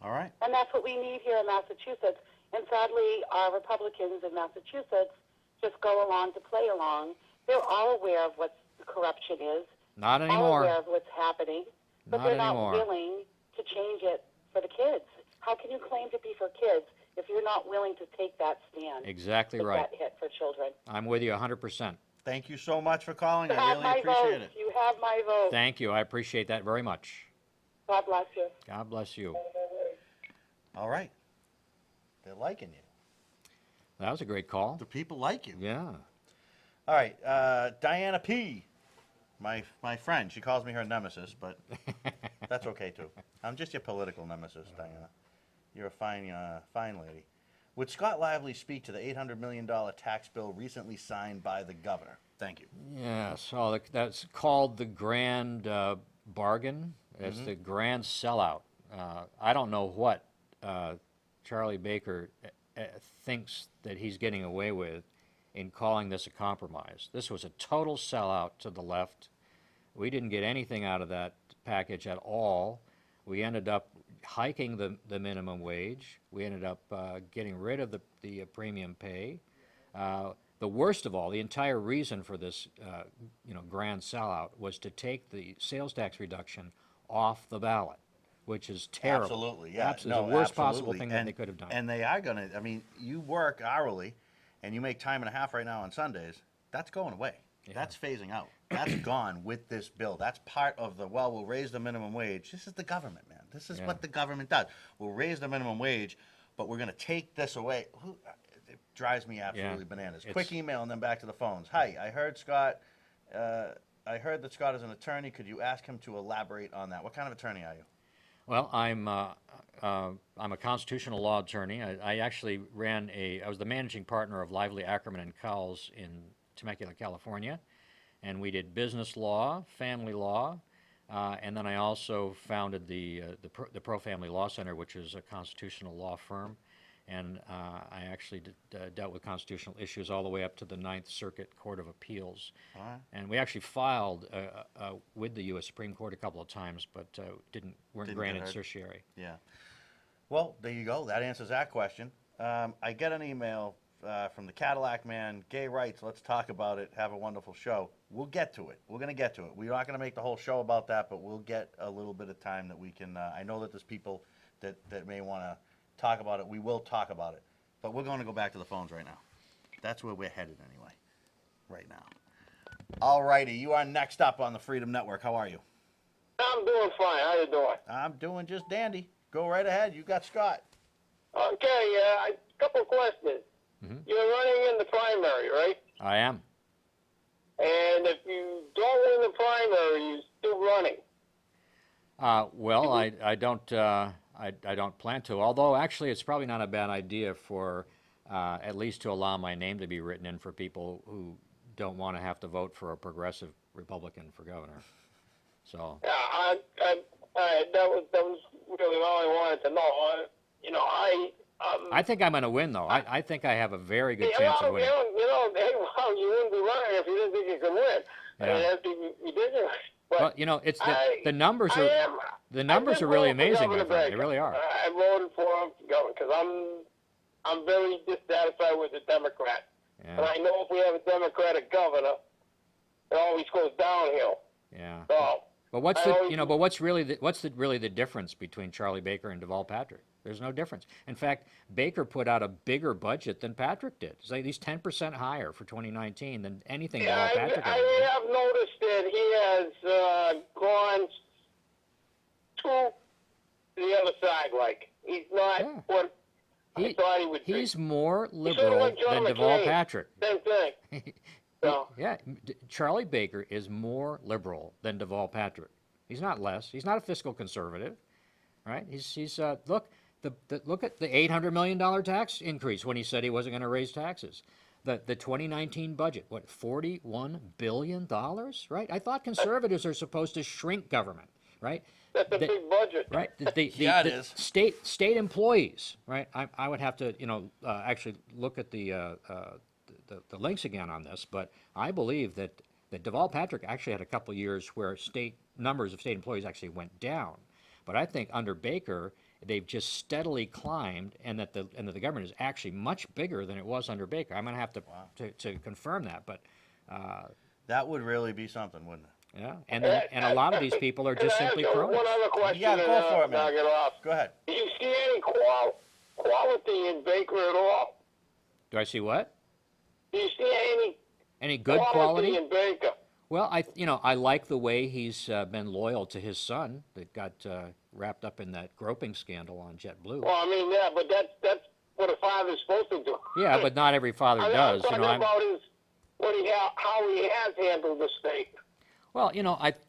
All right. And that's what we need here in Massachusetts. And sadly, our Republicans in Massachusetts just go along to play along. They're all aware of what corruption is. Not All anymore. aware of what's happening, but Not they're anymore. not willing to change it for the kids. How can you claim to be for kids if you're not willing to take that stand? Exactly take right. that hit for children. I'm with you 100%. Thank you so much for calling. You I have really my appreciate vote. it. You have my vote. Thank you. I appreciate that very much. God bless you. God bless you. All right. They're liking you. That was a great call. The people like you. Yeah. All right. Diana P., my friend. She calls me her nemesis, but that's okay too. I'm just your political nemesis, Diana. You're a fine lady. Would Scott Lively speak to the $800 million tax bill recently signed by the governor? Thank you. Yeah, so that's called the grand bargain. It's the grand sellout. I don't know what Charlie Baker thinks that he's getting away with in calling this a compromise. This was a total sellout to the left. We didn't get anything out of that package at all. We ended up hiking the minimum wage. We ended up getting rid of the premium pay. The worst of all, the entire reason for this grand sellout was to take the sales tax reduction off the ballot, which is terrible. Absolutely, yeah. Absolutely. The worst possible thing that they could have done. And they are going to, I mean, you work hourly and you make time and a half right now on Sundays. That's going away. That's phasing out. That's gone with this bill. That's part of the, well, we'll raise the minimum wage. This is the government, man. This is what the government does. We'll raise the minimum wage, but we're going to take this away. It drives me absolutely bananas. Quick email and then back to the phones. Hi, I heard Scott. I heard that Scott is an attorney. Could you ask him to elaborate on that? What kind of attorney are you? Well, I'm a constitutional law attorney. I actually I was the managing partner of Lively, Ackerman and Cowles in Temecula, California, and we did business law, family law, and then I also founded the Pro Family Law Center, which is a constitutional law firm, and I actually dealt with constitutional issues all the way up to the Ninth Circuit Court of Appeals. All right. And we actually filed with the U.S. Supreme Court a couple of times, but weren't Didn't granted get heard. certiorari. Yeah. Well, there you go. That answers that question. I get an email from the Cadillac man, gay rights, let's talk about it, have a wonderful show. We'll get to it. We're going to get to it. We're not going to make the whole show about that, but we'll get a little bit of time that we can, I know that there's people that may want to talk about it. We will talk about it. But we're going to go back to the phones right now. That's where we're headed anyway, right now. All righty, you are next up on the Freedom Network. How are you? I'm doing fine. How you doing? I'm doing just dandy. Go right ahead. You got Scott. Okay, a couple of questions. Mm-hmm. You're running in the primary, right? I am. And if you don't win the primary, you're still running. Well, I don't plan to. Although actually, it's probably not a bad idea for at least to allow my name to be written in for people who don't want to have to vote for a progressive Republican for governor. So. Yeah, that was really all I wanted to know. I think I'm going to win, though. I think I have a very good chance of winning. You wouldn't be running if you didn't think you could win. Yeah. I mean, that'd be ridiculous. But Well, it's the numbers are the numbers are really amazing, my friend. They really are. I voted for him to go because I'm very dissatisfied with the Democrat. Yeah. And I know if we have a Democratic governor, it always goes downhill. Yeah. So, But what's really the difference between Charlie Baker and Deval Patrick? There's no difference. In fact, Baker put out a bigger budget than Patrick did. It's like he's 10% higher for 2019 than anything yeah, Deval Patrick ever I did. have noticed that he has gone to the other side. Like he's not Yeah. what I thought he would be. He's more He's sort of liberal like John than Deval McCain. Patrick. Same thing. So, Yeah, Charlie Baker is more liberal than Deval Patrick. He's not less. He's not a fiscal conservative, right? He's look at the $800 million tax increase when he said he wasn't going to raise taxes. The 2019 budget, what, $41 billion, right? I thought conservatives are supposed to shrink government, right? that's a big budget. Right. Yeah, it is. State employees, right? I would have to, actually look at the links again on this, but I believe that Deval Patrick actually had a couple years where numbers of state employees actually went down. But I think under Baker, they've just steadily climbed, and that the government is actually much bigger than it was under Baker. I'm going to have to confirm that, but That would really be something, wouldn't it? yeah, and a lot of these people are just Can I simply ask you cronies. one other question? Yeah, go and, for it, man. I'll get off. Go ahead. Do you see any quality in Baker at all? Do I see what? Do you see Any good quality? in Baker? Well, I like the way he's been loyal to his son that got wrapped up in that groping scandal on JetBlue. Well, I mean, yeah, but that's what a father's supposed to do. Yeah, but not every father does. I'm talking about how he has handled the state. Well,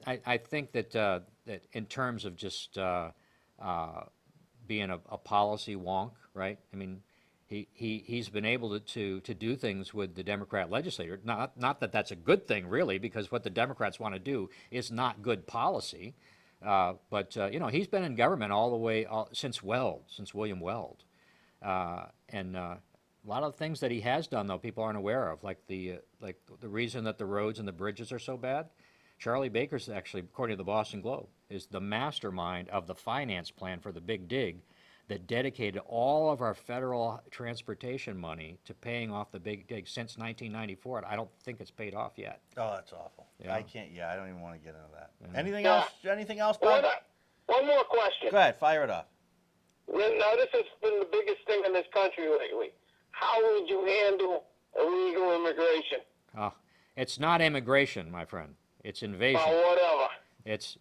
I think that in terms of just being a policy wonk, right? I mean, he's been able to do things with the Democrat legislature. Not that that's a good thing, really, because what the Democrats want to do is not good policy. But he's been in government all the way since William Weld, and a lot of the things that he has done, though, people aren't aware of, like the reason that the roads and the bridges are so bad. Charlie Baker's actually, according to the Boston Globe, is the mastermind of the finance plan for the Big Dig that dedicated all of our federal transportation money to paying off the Big Dig since 1994. And I don't think it's paid off yet. Oh, that's awful. Yeah. I can't. Yeah, I don't even want to get into that. Yeah. Anything Yeah. else? Anything else, Bob? One more question. Go ahead, fire it off. Now, this has been the biggest thing in this country lately. How would you handle illegal immigration? Oh, It's not immigration, my friend. It's invasion. Whatever. It's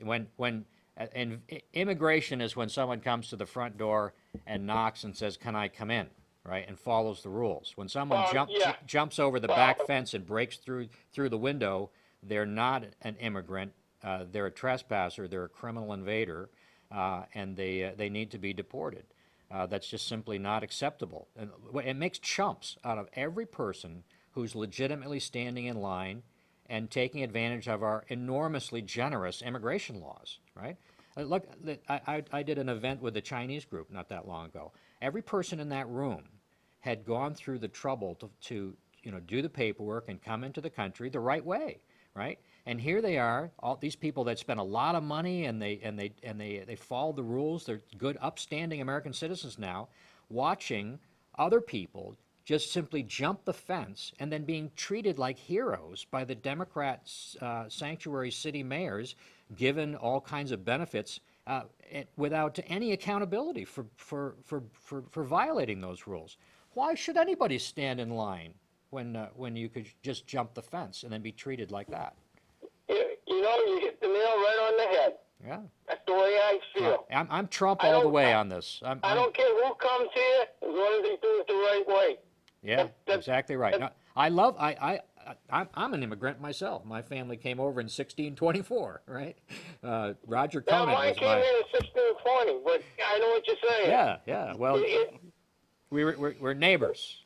immigration is when someone comes to the front door and knocks and says, "Can I come in?" Right, and follows the rules. When someone jumps over the back fence and breaks through the window, they're not an immigrant. They're a trespasser. They're a criminal invader, and they need to be deported. That's just simply not acceptable. And it makes chumps out of every person who's legitimately standing in line and taking advantage of our enormously generous immigration laws, right? Look, I did an event with the Chinese group not that long ago. Every person in that room had gone through the trouble to do the paperwork and come into the country the right way, right? And here they are, all these people that spent a lot of money and they followed the rules. They're good, upstanding American citizens now, watching other people just simply jump the fence and then being treated like heroes by the Democrat sanctuary city mayors, given all kinds of benefits without any accountability for violating those rules. Why should anybody stand in line when you could just jump the fence and then be treated like that? You hit the nail right on the head. Yeah. That's the way I feel. I'm Trump all the way on this. I don't care who comes here as long as they do it the right way. Yeah, exactly right. No, I'm an immigrant myself. My family came over in 1624, right? Roger Conant mine was came in 1620, but I know what you're saying. Yeah. Well, we're neighbors,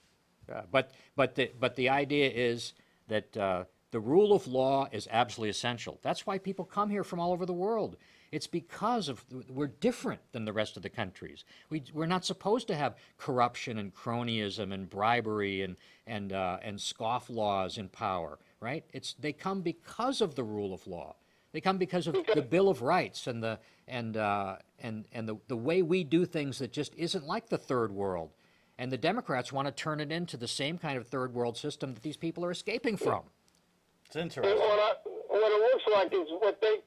but the idea is that the rule of law is absolutely essential. That's why people come here from all over the world. It's because we're different than the rest of the countries. We're not supposed to have corruption and cronyism and bribery and scofflaws in power, right? They come because of the rule of law. They come because of the Bill of Rights and the way we do things that just isn't like the third world. And the Democrats want to turn it into the same kind of third world system that these people are escaping from. It's interesting. What it looks like is what they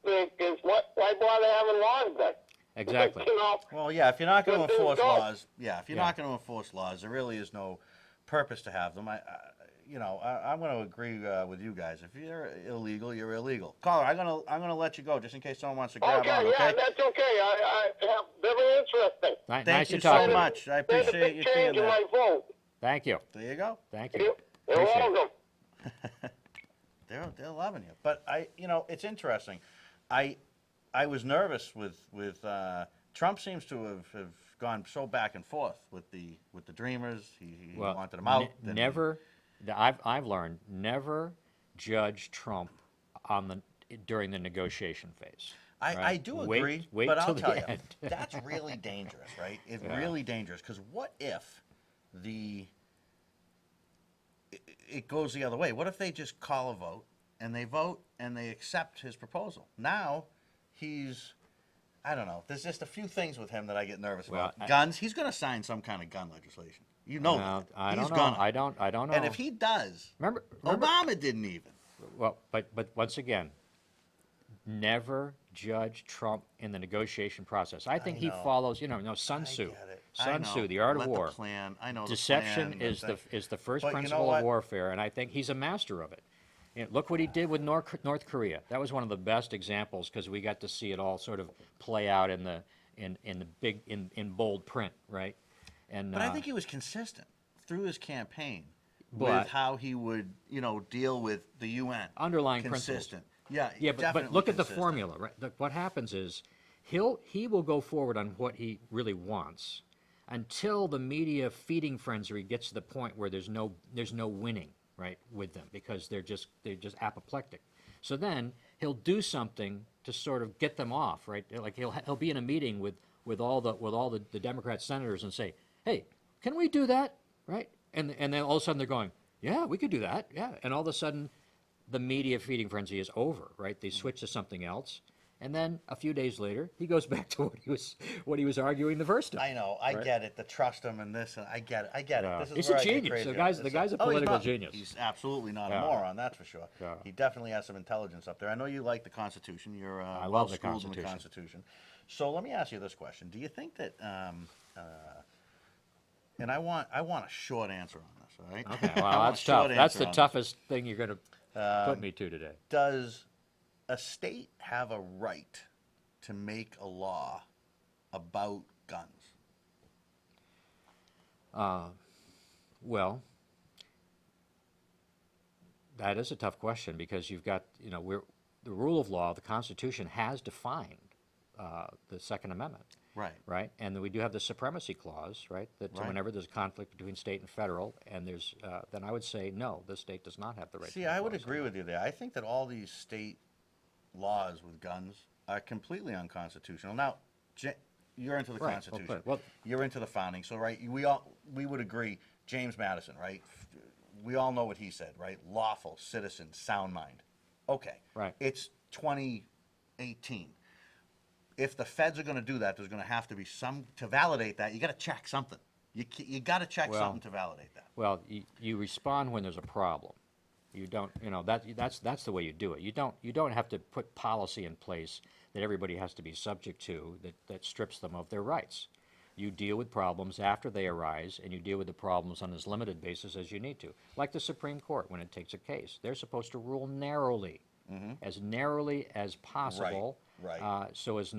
think is why bother having laws then? Exactly. Well, yeah, if you're not going to enforce go. laws, not going to enforce laws, there really is no purpose to have them. I'm going to agree with you guys. If you're illegal, you're illegal. Caller, I'm going to let you go just in case someone wants to grab on. Okay, yeah, that's okay. I very interesting. Nice you to talk so to much. I appreciate you being there. My vote. Thank you. There you go. Thank you. You're Appreciate it. welcome. They're loving you. But it's interesting. I was nervous with Trump seems to have gone so back and forth with the Dreamers. He wanted them out. I've learned never judge Trump during the negotiation phase. I do agree, wait but I'll till tell the you, end. that's really dangerous, right? It's really dangerous because what if it goes the other way? What if they just call a vote and they accept his proposal? Now I don't know. There's just a few things with him that I get nervous about. Guns. He's going to sign some kind of gun legislation. You know that. I He's don't know. gonna. I don't know. And if he does, remember, Obama didn't even. Well, but once again, never judge Trump in the negotiation process. I think he follows, Sun Tzu. Sun Tzu, the art of war. The plan. I know Deception the plan, is the first but principle of warfare, and I think he's a master of it. Look what he did with North Korea. That was one of the best examples because we got to see it all sort of play out in bold print, right? But I think he was consistent through his campaign with how he would, deal with the UN. Underlying consistent. Principles. Yeah, but look at the formula, right? What happens is he will go forward on what he really wants until the media feeding frenzy gets to the point where there's no winning, right, with them because they're just apoplectic. So then he'll do something to sort of get them off, right? Like he'll be in a meeting with all the Democrat senators and say, "Hey, can we do that?" Right? And then all of a sudden they're going, "Yeah, we could do that." Yeah. And all of a sudden the media feeding frenzy is over, right? They switch to something else. And then a few days later, he goes back to what he was arguing the first time. I know, I get it. The trust him and this, and I get it. This is he's where a I get genius. crazy. The guy's a political genius. He's absolutely not a moron, that's for sure. Yeah. He definitely has some intelligence up there. I know you like the Constitution. You're I love the well-schooled in the Constitution. So let me ask you this question: do you think that? And I want a short answer on this. All right? Okay. Well, I want that's a short tough. That's answer the on toughest thing you're going to Put me to today. Does a state have a right to make a law about guns? Well, that is a tough question because you've got, the rule of law, the Constitution has defined the Second Amendment, Right. right? And then we do have the supremacy clause, right? That Right. whenever there's conflict between state and federal, and there's, then I would say, no, the state does not have the right See, to I would enforce agree it. with you there. I think that all these state laws with guns are completely unconstitutional. Now, you're into the Right, well, Constitution. but- well- You're into the founding. So, right, we would agree. James Madison, right? We all know what he said, right? Lawful, citizen, sound mind. Okay. Right. It's 2018. If the feds are going to do that, there's going to have to be some to validate that. You got to check something. You got to check Well- something to validate that. Well, you respond when there's a problem. You don't, that's the way you do it. You don't have to put policy in place that everybody has to be subject to that strips them of their rights. You deal with problems after they arise, and you deal with the problems on as limited basis as you need to. Like the Supreme Court, when it takes a case, they're supposed to rule narrowly, as narrowly as possible, Right. so as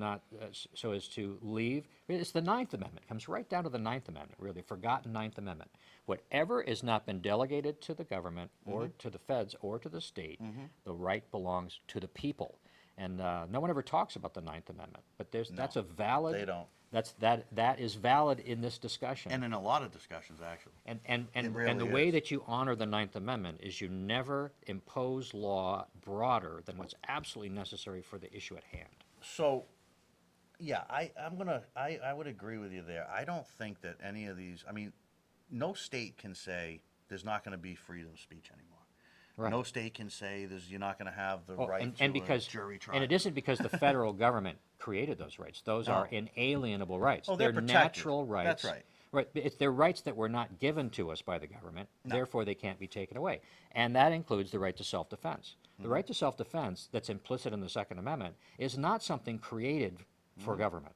to leave. It's the Ninth Amendment. It comes right down to the Ninth Amendment, really, forgotten Ninth Amendment. Whatever has not been delegated to the government or to the feds or to the state, the right belongs to the people. And no one ever talks about the Ninth Amendment, but that's a valid. They don't. That is valid in this discussion. And in a lot of discussions, actually. And the really way is. that you honor the Ninth Amendment is you never impose law broader than what's absolutely necessary for the issue at hand. So, yeah, I would agree with you there. I don't think that any of these, no state can say there's not going to be freedom of speech anymore. Right. No state can say you're not going to have the Well, right and to because, a jury trial. and it isn't because the federal government created those rights. Those No. are inalienable rights. Oh, they're protected. natural rights. That's right. Right, but they're rights that were not given to us by the government, therefore they can't be taken away. And that includes the right to self-defense. The Mm-hmm. right to self-defense that's implicit in the Second Amendment is not something created for government,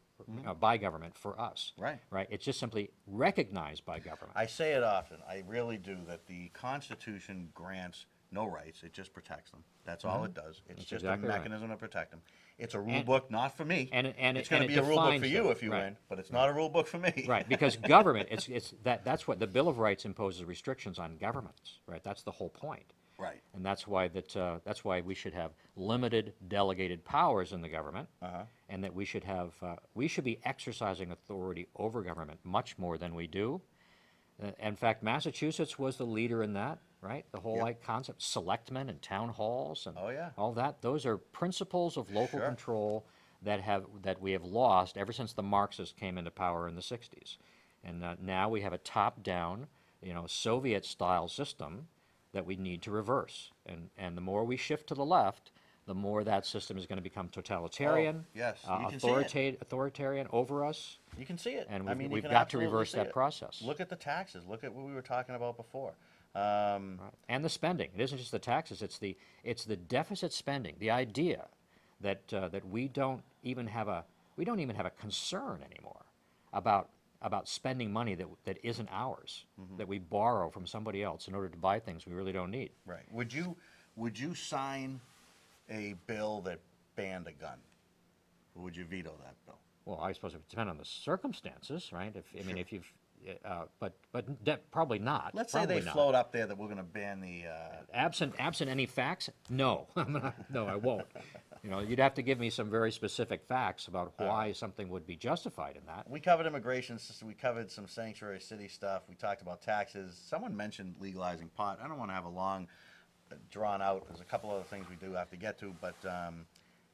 by government for us. Right. Right, it's just simply recognized by government. I say it often. I really do, that the Constitution grants no rights. It just protects them. That's all it does. It's That's just exactly a right. mechanism to protect them. It's a rule And- book, not for me. and it's going to it be a rule book defines for you them. if you Right. win, but it's not a rule book for me. Right, because government, that's what the Bill of Rights imposes restrictions on governments, right? That's the whole point. Right. And that's why we should have limited delegated powers in the government, and that we should be exercising authority over government much more than we do. In fact, Massachusetts was the leader in that, right? The whole concept, selectmen and town halls and Oh, yeah. all that. Those are principles of local Sure. control that we have lost ever since the Marxists came into power in the 60s. And now we have a top-down, Soviet-style system that we need to reverse. And the more we shift to the left, the more that system is going to become totalitarian, yes. You can see it. authoritarian over us. You can see it. And you we've can got to absolutely reverse see that it. process. Look at the taxes. Look at what we were talking about before. Right. And the spending. It isn't just the taxes. It's the deficit spending. The idea that we don't even have a concern anymore about spending money that isn't ours, that we borrow from somebody else in order to buy things we really don't need. Right. Would you sign a bill that banned a gun? Or would you veto that bill? Well, I suppose it would depend on the circumstances, right? If you've, probably not. Let's say Probably they not. float up there that we're going to ban the. Absent any facts, no, no, I won't. You'd have to give me some very specific facts about why something would be justified in that. We covered immigration. We covered some sanctuary city stuff. We talked about taxes. Someone mentioned legalizing pot. I don't want to have a long, drawn out. There's a couple other things we do have to get to, but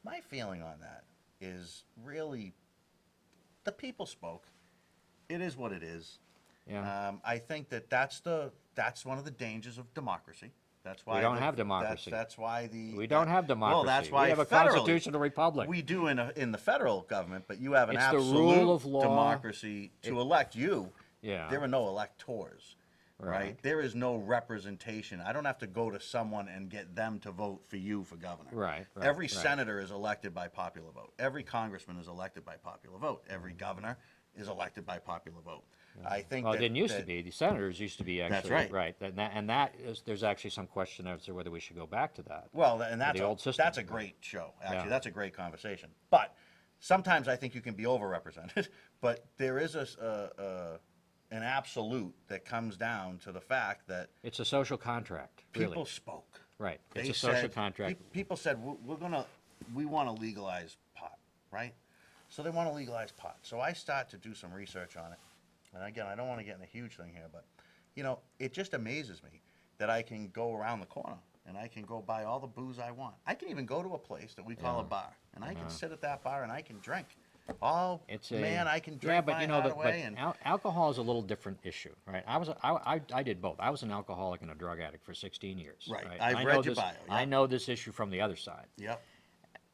my feeling on that is really the people spoke. It is what it is. Yeah. I think that's one of the dangers of democracy. That's why We don't have democracy. That's why We don't have democracy. Well, that's why we have a federally, constitutional republic. We do in the federal government, but you have an It's the absolute rule of law. democracy to elect you. Yeah. There are no electors. Right. Right. There is no representation. I don't have to go to someone and get them to vote for you for governor. Right, Every right. senator is elected by popular vote. Every congressman is elected by popular vote. Every governor is elected by popular vote. I think Well, it that, didn't used to that- be. The senators used to be actually right. right, and that is there's actually some question as to whether we should go back to that. Well, and that's the old system. that's a great show. Actually, Yeah. that's a great conversation. But sometimes I think you can be overrepresented. But there is an absolute that comes down to the fact that It's a social contract, really. people spoke. Right. It's They a social said- contract. People said we want to legalize pot, right? So they want to legalize pot. So I start to do some research on it. And again, I don't want to get in a huge thing here, but it just amazes me that I can go around the corner and I can go buy all the booze I want. I can even go to a place that we call a bar, and I can sit at that bar and I can drink. Oh, man, I can drink but my you know, heart away. And alcohol is a little different issue, right? I did both. I was an alcoholic and a drug addict for 16 years. Right. Right. I've I read know your this, bio, yeah. I know this issue from the other side. yep.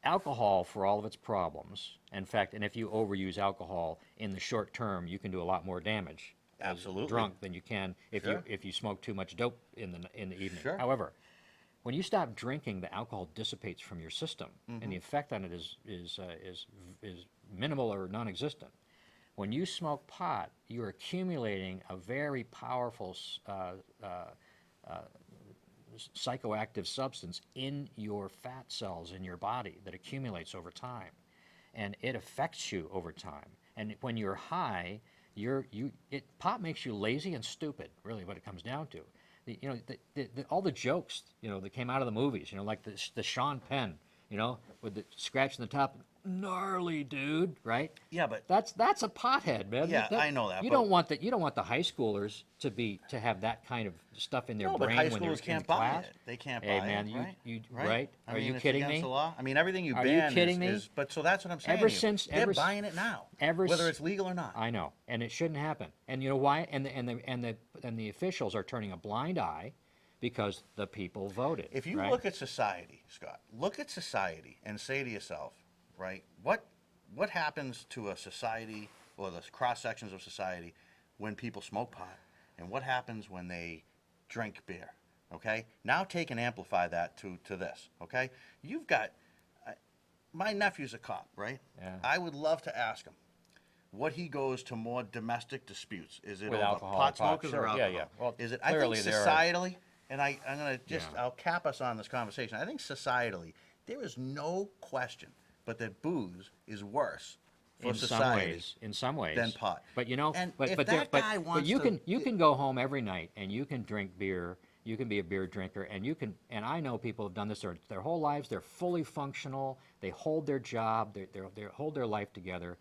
Alcohol, for all of its problems, in fact, and if you overuse alcohol in the short term, you can do a lot more damage as Absolutely. drunk than you can Sure. if you smoke too much dope in the evening. Sure. However, when you stop drinking, the alcohol dissipates from your system, Mm-hmm. and the effect on it is minimal or non-existent. When you smoke pot, you're accumulating a very powerful psychoactive substance in your fat cells in your body that accumulates over time, and it affects you over time. And when you're high, pot makes you lazy and stupid. Really, what it comes down to. All the jokes that came out of the movies. Like the Sean Penn. With the scratch in the top. Gnarly dude, right? Yeah, but That's a pothead, man. Yeah, I know that, You but- don't want that. You don't want the high schoolers to have that kind of stuff in their no, but brain high when they're schoolers can't in buy class. it. They can't Hey, buy man, it, you- right? you- right? right? I Are mean, you it's kidding against me? the law. I mean, everything you Are you ban kidding me? but so that's what I'm saying. Ever to you. since- they're ever s- buying it now, ever whether s- it's legal or not. I know, and it shouldn't happen. And you know why? And the officials are turning a blind eye because the people voted. If you right? look at society, Scott, look at society and say to yourself, right, what happens to a society or the cross sections of society when people smoke pot, and what happens when they drink beer? Okay, now take and amplify that to this. Okay, you've got my nephew's a cop, right? Yeah. I would love to ask him what he goes to more domestic disputes. Is it With over alcohol or pot pot, smokers sure. or Yeah, alcohol? yeah. Well, Is it? I think clearly there are- societally, and I'm gonna just Yeah. I'll cap us on this conversation. I think societally, there is no question but that booze is worse for society in some ways than pot. But And but if but, that but, guy but wants you to- can go home every night and you can drink beer. You can be a beer drinker, and I know people have done this their whole lives. They're fully functional. They hold their job. They hold their life together.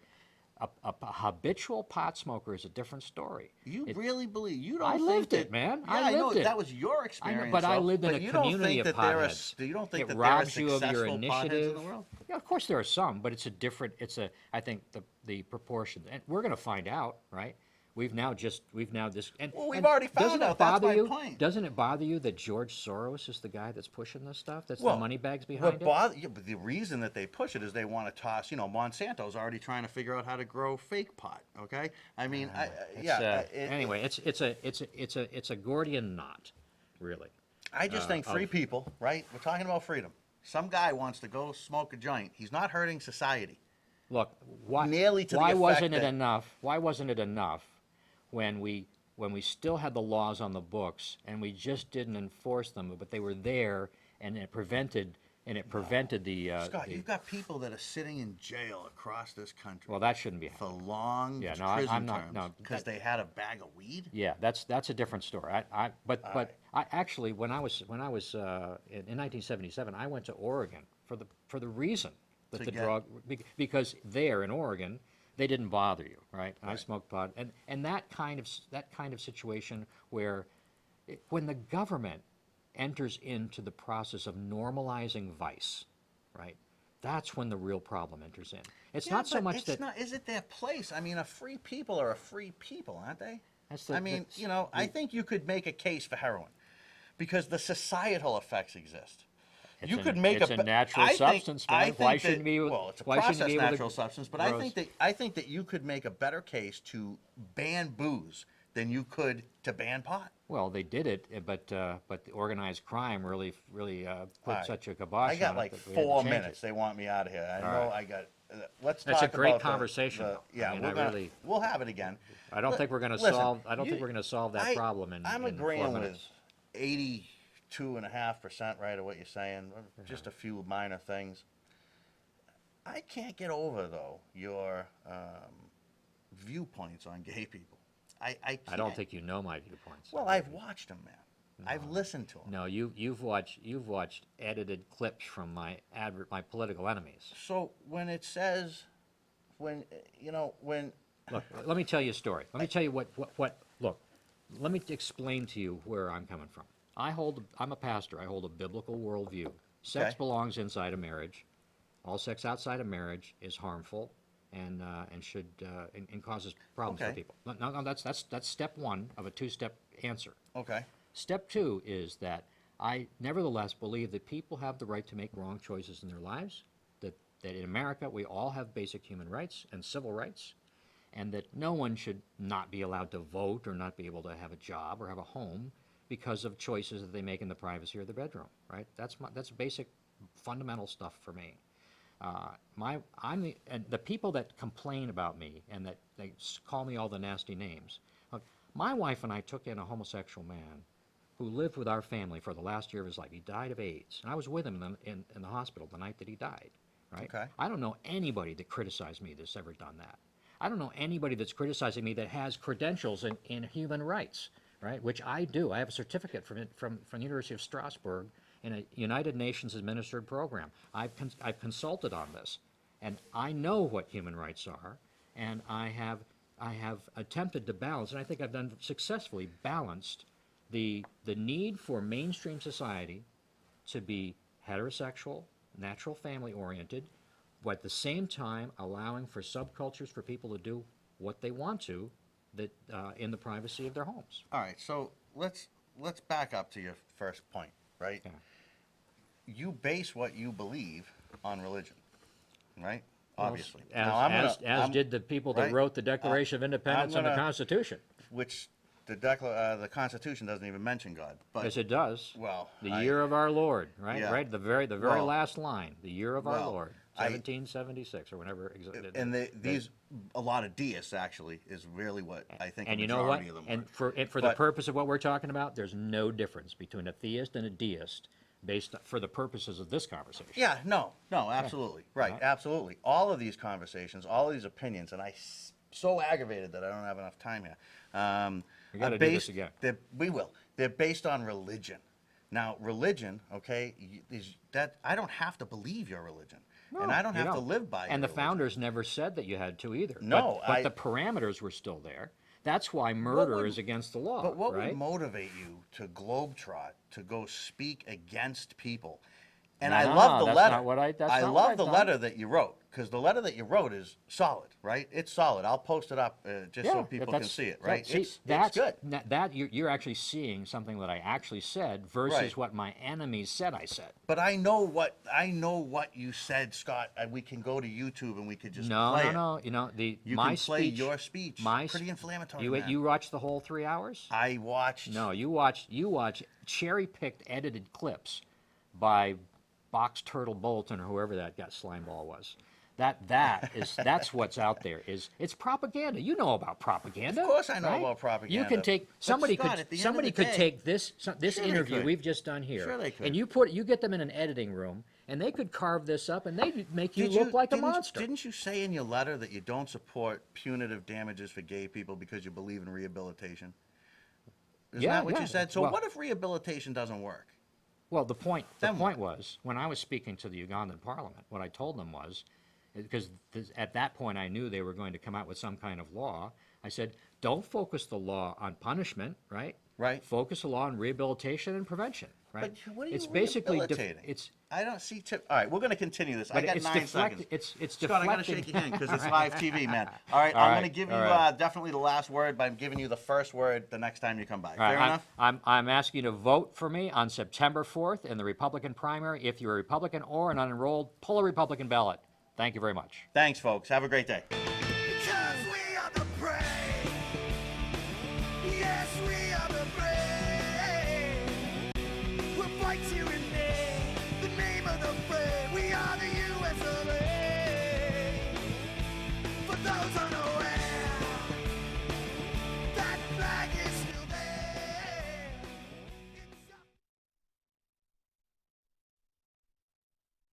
A habitual pot smoker is a different story. You really believe you don't? I think lived that, it, man. Yeah, I know lived it. that was your I experience. know, but I though. lived in But a you don't community think of that there are potheads. you don't think it that there are robs you of your successful potheads initiative. in the world? Yeah, of course there are some, but it's a different. I think the proportion, and we're going to find out, right? We've now this. And, Well, we've and already found doesn't it out. That's bother my you? point. Doesn't it bother you that George Soros is the guy that's pushing this stuff? That's Well, the money bags behind it. But the reason that they push it is they want to toss. Monsanto's already trying to figure out how to grow fake pot. Okay, I mean, Anyway, it's a Gordian knot, really. I just think free people, right? We're talking about freedom. Some guy wants to go smoke a joint. He's not hurting society. Look, why Nearly to the why effect wasn't it that- enough? Why wasn't it enough when we still had the laws on the books and we just didn't enforce them, but they were there and it prevented the. Scott, the- you've got people that are sitting in jail across this country well, that shouldn't be for happening. long Yeah, no, prison I'm not- terms no, because they had a bag of weed. Yeah, that's a different story. But I actually when I was in 1977, I went to Oregon for the reason that To the get- drug because there in Oregon they didn't bother you, right? I smoked pot, and that kind of situation where when the government enters into the process of normalizing vice, right? That's when the real problem enters in. It's not so but much it's that not. Is it their place? I mean, a free people are a free people, aren't they? That's I mean, I think you could make a case for heroin because the societal effects exist. It's You a- could make it's a natural substance, man. Why that- shouldn't we- Well, it's a why shouldn't processed we be able to natural substance, but grow- I think that you could make a better case to ban booze than you could to ban pot. Well, they did it, but the organized crime really put right. such a kibosh I got on like it that we had to 4 change minutes. it. They want me out of here. I All know right. I got. Let's That's talk a great about conversation, though. Yeah, I mean, we'll have it again. I don't think we're going to Listen, solve. I don't think we're going to solve that problem in. I'm in agreeing 4 with minutes. 82.5%, right, of what you're saying. Just a few minor things. I can't get over though your viewpoints on gay people. I can't. I don't think you know my viewpoints. Well, I've watched them, man. I've listened to them. No, you've watched edited clips from my political enemies. So when it says, when Look, let me tell you a story. Let me tell you what. Look, let me explain to you where I'm coming from. I'm a pastor. I hold a biblical worldview. Sex Okay. belongs inside a marriage. All sex outside of marriage is harmful and should and causes problems for Okay. people. No, that's step one of a two-step answer. okay, Step two is that I nevertheless believe that people have the right to make wrong choices in their lives, that in America we all have basic human rights and civil rights, and that no one should not be allowed to vote or not be able to have a job or have a home because of choices that they make in the privacy of their bedroom, right? That's basic fundamental stuff for me. And the people that complain about me and that they call me all the nasty names. Look, my wife and I took in a homosexual man who lived with our family for the last year of his life. He died of AIDS, and I was with him in the hospital the night that he died. Right? Okay. I don't know anybody that criticized me that's ever done that. I don't know anybody that's criticizing me that has credentials in human rights, right? Which I do. I have a certificate from the University of Strasbourg in a United Nations administered program. I've consulted on this, and I know what human rights are, and I have attempted to balance, and I think I've done successfully balanced the need for mainstream society to be heterosexual, natural family oriented, but at the same time allowing for subcultures for people to do what they want to, that in the privacy of their homes. all right. So let's back up to your first point, right? Yeah. You base what you believe on religion, right? Obviously. As, Now, I'm did the people that right? wrote the Declaration of Independence and the gonna- Constitution. which the Constitution doesn't even mention God. But Yes, it does. well, The year of our Lord, right? Yeah. Right. The very Well, last line. The year of our well, Lord, 1776 or whenever. and these a lot of deists actually is really what I think. And the you know what? majority of them And are. for the But- purpose of what we're talking about, there's no difference between a theist and a deist, for the purposes of this conversation. Yeah, no, absolutely, right, Uh-huh. absolutely. All of these conversations, all of these opinions, and so aggravated that I don't have enough time here. We gotta are do this based- again. We will. They're based on religion. Now, religion, okay, is that I don't have to believe your religion, and I don't You have to live by. And your the religion. founders never said that you had to either. No, but the parameters were still there. That's why murder is against the law. But what right? would motivate you to globetrot, to go speak against people? And No, I no, love the that's letter. not what I- that's I not what love I've the done. letter that you wrote, because the letter that you wrote is solid, right? It's solid. I'll post it up just so people can see it, right? See, it's good. That you're actually seeing something that I actually said versus Right. what my enemies said I said. But I know what you said, Scott. We can go to YouTube and we could just play it. No. You know You my can play speech. your speech. My Pretty sp- inflammatory, You man. you watched the whole 3 hours? I watched. No, you watch cherry-picked edited clips by Box Turtle Bolton or whoever that slimeball was. That's what's out there. It's propaganda. You know about propaganda. Of course I know right? about propaganda. You can take But somebody Scott, could at the end of somebody the could day- take this Sure they interview could. we've just done here, Sure they could. and you get them in an editing room, and they could carve this up, and they make you look like a monster. Didn't you say in your letter that you don't support punitive damages for gay people because you believe in rehabilitation? Isn't Yeah, that what yeah. you said? So Well- what if rehabilitation doesn't work? Well, the point Then what? was, when I was speaking to the Ugandan parliament, what I told them was, because at that point I knew they were going to come out with some kind of law, I said, don't focus the law on punishment, right? Right. Focus the law on rehabilitation and prevention, right? But what are you it's basically rehabilitating? I don't see. All right, we're going to continue this. I But got it's 9 seconds. it's Scott, I got to deflecting. shake your hand because it's live TV, man. All right, All I'm right, going to give you all right. definitely the last word, but I'm giving you the first word the next time you come by. All right, Fair enough? I'm asking you to vote for me on September 4th in the Republican primary. If you're a Republican or an unenrolled, pull a Republican ballot. Thank you very much. Thanks, folks. Have a great day. Because we are the prey. fights you in name, the name of the fray. We are the US of A. For those unarmed.